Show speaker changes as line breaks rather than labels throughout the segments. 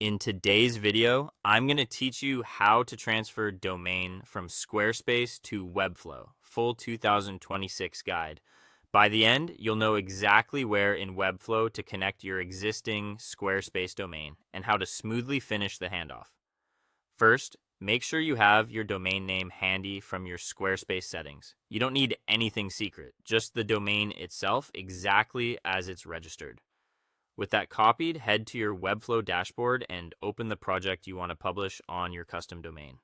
In today's video, I'm going to teach you how to transfer domain from Squarespace to Webflow, full 2026 guide. By the end, you'll know exactly where in Webflow to connect your existing Squarespace domain and how to smoothly finish the handoff. First, make sure you have your domain name handy from your Squarespace settings. You don't need anything secret, just the domain itself exactly as it's registered. With that copied, head to your Webflow dashboard and open the project you want to publish on your custom domain.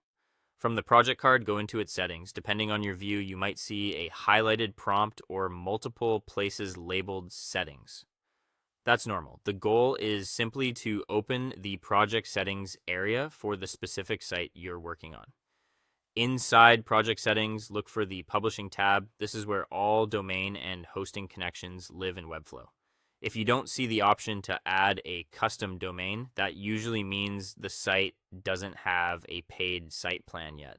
From the project card, go into its settings. Depending on your view, you might see a highlighted prompt or multiple places labeled settings. That's normal. The goal is simply to open the project settings area for the specific site you're working on. Inside project settings, look for the publishing tab. This is where all domain and hosting connections live in Webflow. If you don't see the option to add a custom domain, that usually means the site doesn't have a paid site plan yet.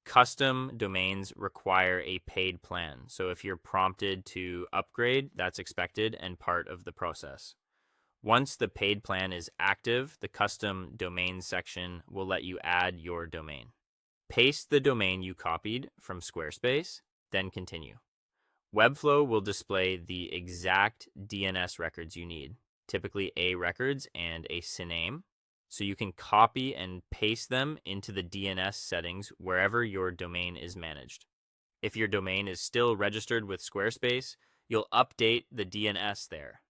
Custom domains require a paid plan, so if you're prompted to upgrade, that's expected and part of the process. Once the paid plan is active, the custom domain section will let you add your domain. Paste the domain you copied from Squarespace, then continue. Webflow will display the exact DNS records you need, typically A records and a syname, so you can copy and paste them into the DNS settings wherever your domain is managed. If your domain is still registered with Squarespace, you'll update the DNS there.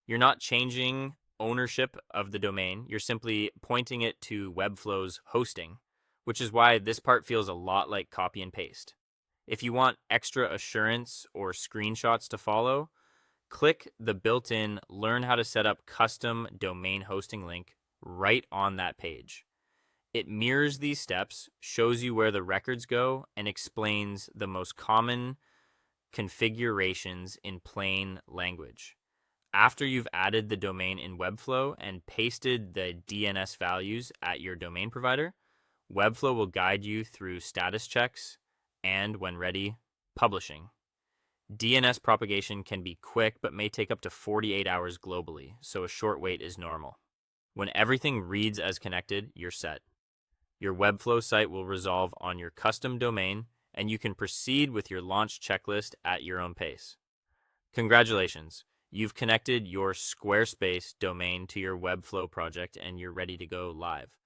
You're not changing ownership of the domain, you're simply pointing it to Webflow's hosting, which is why this part feels a lot like copy and paste. If you want extra assurance or screenshots to follow, click the built-in Learn How to Set Up Custom Domain Hosting link right on that page. It mirrors these steps, shows you where the records go, and explains the most common configurations in plain language. After you've added the domain in Webflow and pasted the DNS values at your domain provider, Webflow will guide you through status checks, and when ready, publishing. DNS propagation can be quick but may take up to 48 hours globally, so a short wait is normal. When everything reads as connected, you're set. Your Webflow site will resolve on your custom domain, and you can proceed with your launch checklist at your own pace. Congratulations, you've connected your Squarespace domain to your Webflow project and you're ready to go live.